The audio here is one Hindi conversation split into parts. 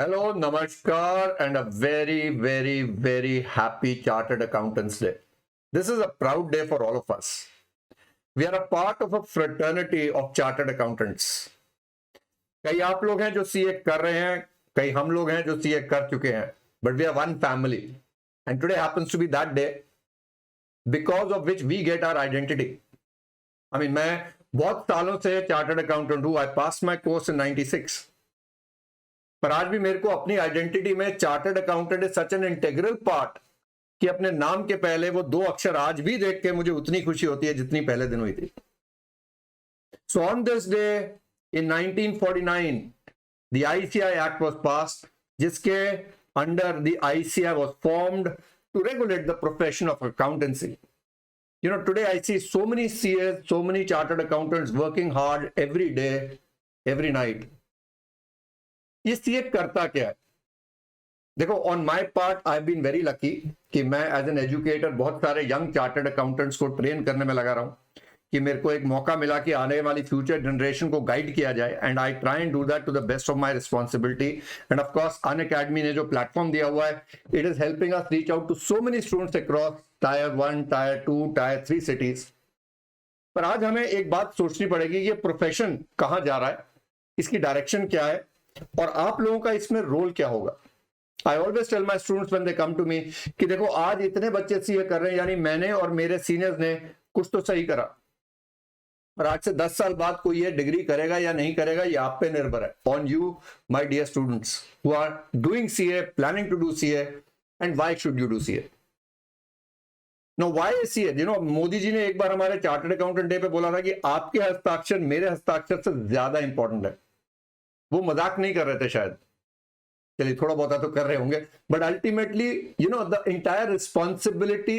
Hello, Namaskar, and a very, very, very happy Chartered Accountants Day. This is a proud day for all of us. We are a part of a fraternity of Chartered Accountants. कई आप लोग हैं जो सीए कर रहे हैं, कई हम लोग हैं जो सीए कर चुके हैं, but we are one family. And today happens to be that day because of which we get our identity. I mean, मैं बहुत सालों से चार्टर्ड अकाउंटेंट हूँ. I passed my course in 96. पर आज भी मेरे को अपनी आइडेंटिटी में chartered accountant is such an integral part कि अपने नाम के पहले वो दो अक्षर आज भी देख के मुझे उतनी खुशी होती है जितनी पहले दिन हुई थी. So on this day in 1949 the ICI act was passed, जिसके under the ICI was formed to regulate the profession of accountancy. You know, today I see so many CAs, so many chartered accountants working hard every day, every night. ये सीए करता क्या है? देखो, on my part I been very lucky कि मैं एज एन एजुकेटर बहुत सारे यंग चार्टर्ड अकाउंटेंट्स को ट्रेन करने में लगा रहा हूं कि मेरे को एक मौका मिला कि आने वाली फ्यूचर जनरेशन को गाइड किया जाए, and I try and do that to the best of my responsibility. And of course Unacademy ने जो प्लेटफॉर्म दिया हुआ है, it is helping us reach out to so many students across tier 1, tier 2, tier 3 cities. पर आज हमें एक बात सोचनी पड़ेगी, ये प्रोफेशन कहां जा रहा है, इसकी डायरेक्शन क्या है, और आप लोगों का इसमें रोल क्या होगा. I always tell my students when they come to me कि देखो, आज इतने बच्चे सीए कर रहे हैं, यानी मैंने और मेरे सीनियर्स ने कुछ तो सही करा. और आज से 10 साल बाद कोई ये डिग्री करेगा या नहीं करेगा, ये आप पे निर्भर है. On you my dear students who are doing CA, planning to do CA, and why should you do CA. No why CA? You know, Modi ji ने एक बार हमारे चार्टर्ड अकाउंटेंट डे पे बोला था कि आपके हस्ताक्षर मेरे हस्ताक्षर से ज्यादा इंपॉर्टेंट है. वो मजाक नहीं कर रहे थे शायद, चलिए थोड़ा बहुत तो कर रहे होंगे, but ultimately you know the entire responsibility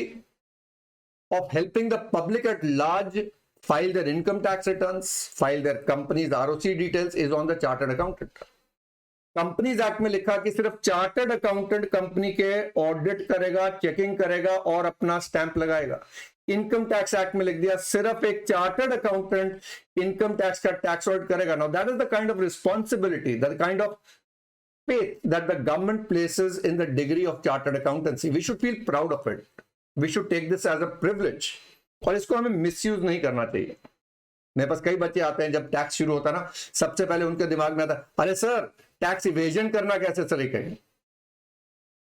of helping the public at large file there income tax returns, file there companies ROC details is on the chartered accountant. Companies act में लिखा कि सिर्फ चार्टर्ड अकाउंटेंट कंपनी के ऑडिट करेगा, चेकिंग करेगा और अपना स्टैंप लगाएगा. इनकम टैक्स एक्ट में लिख दिया सिर्फ एक चार्टर्ड अकाउंटेंट इनकम टैक्स का टैक्स ऑडिट करेगा. Now that is the kind of responsibility, the kind of faith that the government places in the degree of chartered accountancy. We should feel proud of it. We should take this as a privilege. और इसको हमें मिसयूज नहीं करना चाहिए. मेरे पास कई बच्चे आते हैं, जब टैक्स शुरू होता है ना, सबसे पहले उनके दिमाग में आता है, अरे सर टैक्स इवेजन करना कैसे तरीके है,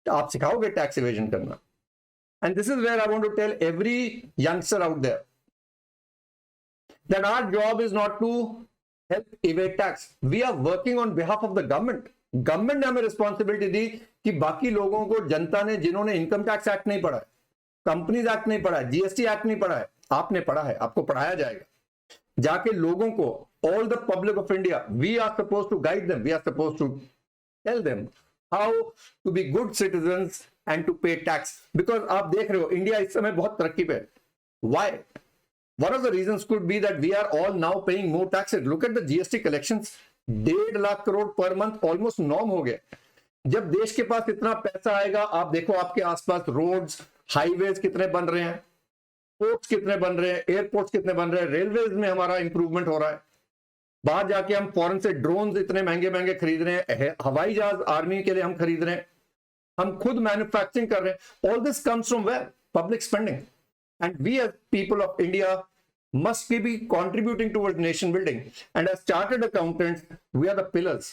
आप सिखाओगे टैक्स इवेजन करना. And this is where I want to tell every youngster out there that our job is not to help evade tax. We are working on behalf of the government. Government ने हमें रिस्पॉन्सिबिलिटी दी कि बाकी लोगों को, जनता ने, जिन्होंने इनकम टैक्स एक्ट नहीं पढ़ा है, कंपनीज एक्ट नहीं पढ़ा है, जीएसटी एक्ट नहीं पढ़ा है, आपने पढ़ा है, आपको पढ़ाया जाएगा. जाके लोगों को, all the public of India, we are suppose to guide them, we are suppose to tell them how to be good citizens and to pay tax. Because आप देख रहे हो इंडिया इस समय बहुत तरक्की पे है. Why? One of the reasons could be that we are all now paying more taxes. Look at the GST collections. 1.5 lakh crore per month almost norm हो गए. जब देश के पास इतना पैसा आएगा, आप देखो आपके आसपास रोड्स, हाईवेज कितने बन रहे हैं, पोर्ट्स कितने बन रहे हैं, एयरपोर्ट्स कितने बन रहे हैं, रेलवेज में हमारा इंप्रूवमेंट हो रहा है. बाहर जाके हम फॉरेन से ड्रोन इतने महंगे महंगे खरीद रहे हैं, हवाई जहाज आर्मी के लिए हम खरीद रहे हैं, हम खुद मैन्युफैक्चरिंग कर रहे हैं. All this comes from where? Public spending. And we as people of India must be contributing towards nation building. And as chartered accountants, we are the pillars.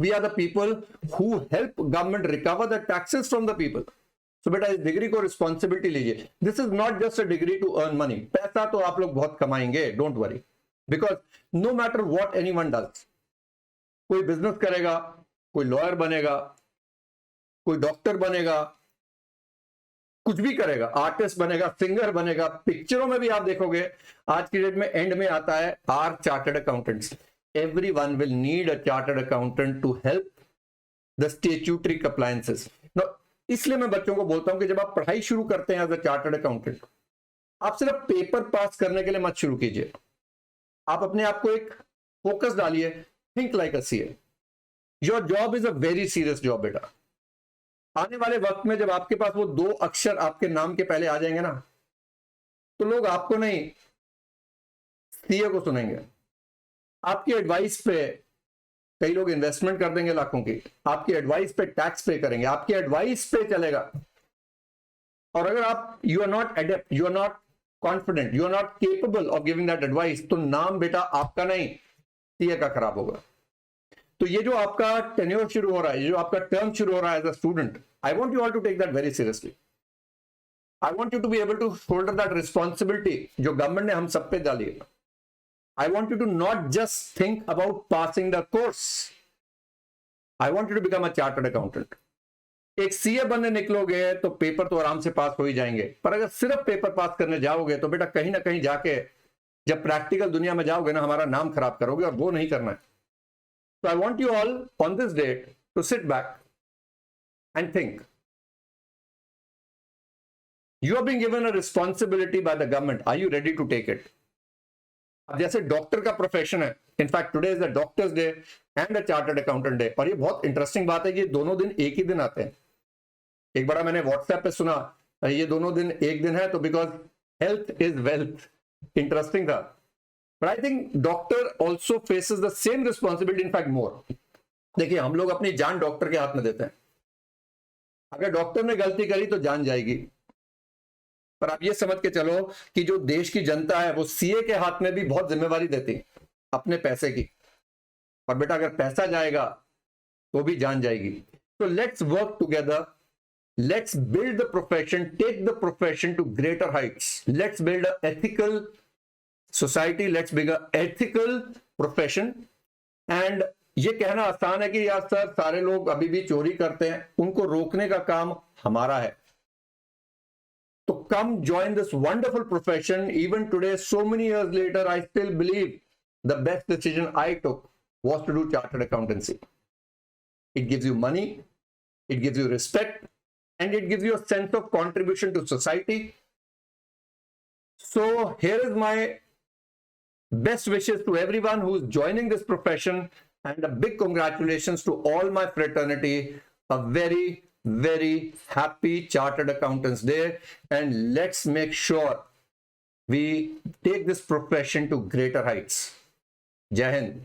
We are the people who help government recover the taxes from the people. So beta इस डिग्री को रिस्पॉन्सिबिलिटी लीजिए. This is not just a degree to earn money. पैसा तो आप लोग बहुत कमाएंगे, don't worry. Because no matter what anyone does, कोई बिजनेस करेगा, कोई लॉयर बनेगा, कोई डॉक्टर बनेगा, कुछ भी करेगा, आर्टिस्ट बनेगा, सिंगर बनेगा, पिक्चरों में भी आप देखोगे आज की डेट में एंड में आता है are chartered accountants. Everyone will need a chartered accountant to help the statutory compliances. इसलिए मैं बच्चों को बोलता हूं कि जब आप पढ़ाई शुरू करते हैं एज अ चार्टर्ड अकाउंटेंट, आप सिर्फ पेपर पास करने के लिए मत शुरू कीजिए. आप अपने आप को एक फोकस डालिए. Think like a CA. Your job is a very serious job बेटा. आने वाले वक्त में जब आपके पास वो 2 अक्षर आपके नाम के पहले आ जाएंगे ना, तो लोग आपको नहीं, सीए को सुनेंगे. आपकी एडवाइस पे कई लोग इन्वेस्टमेंट कर देंगे लाखों की, आपकी एडवाइस पे टैक्स पे करेंगे, आपकी एडवाइस पे चलेगा। और अगर आप you are not adept, you are not confident, you are not capable of giving that advice, तो नाम बेटा आपका नहीं सीए का खराब होगा। तो ये जो आपका टेन्योर शुरू हो रहा है, ये जो आपका टर्म शुरू हो रहा है as a student, I want you all to take that very seriously. I want you to be able to shoulder that responsibility जो गवर्नमेंट ने हम सब पे डाली है। I want you to not just think about passing the course. I want you to become a chartered accountant. एक सीए बनने निकलोगे तो पेपर तो आराम से पास हो ही जाएंगे, पर अगर सिर्फ पेपर पास करने जाओगे तो बेटा कहीं ना कहीं जाके जब प्रैक्टिकल दुनिया में जाओगे ना, हमारा नाम खराब करोगे, और वो नहीं करना है। So I want you all on this date to sit back and think. You are being given a responsibility by the government. Are you ready to take it? अब जैसे डॉक्टर का प्रोफेशन है, in fact today is the doctors day and the chartered accountant day, और ये बहुत इंटरेस्टिंग बात है कि ये दोनों दिन एक ही दिन आते हैं। एक बड़ा मैंने व्हाट्सएप पे सुना, ये दोनों दिन एक दिन है तो because health is wealth, interesting था। But I think doctor also faces the same responsibility, in fact more. देखिए हम लोग अपनी जान डॉक्टर के हाथ में देते हैं, अगर डॉक्टर ने गलती करी तो जान जाएगी, पर आप ये समझ के चलो कि जो देश की जनता है वो सीए के हाथ में भी बहुत जिम्मेवारी देती है अपने पैसे की, और बेटा अगर पैसा जाएगा तो भी जान जाएगी। तो let's work together, let's build the profession, take the profession to greater heights, let's build a ethical society, let's build a ethical profession. And ये कहना आसान है कि यार सर सारे लोग अभी भी चोरी करते हैं, उनको रोकने का काम हमारा है। So come join this wonderful profession. Even today, so many years later, I still believe the best decision I took was to do chartered accountancy. It gives you money, it gives you respect, and it gives you a sense of contribution to society. So here is my best wishes to everyone who is joining this profession, and a big congratulations to all my fraternity. A very happy Chartered Accountants Day, and let's make sure we take this profession to greater heights. Jai Hind.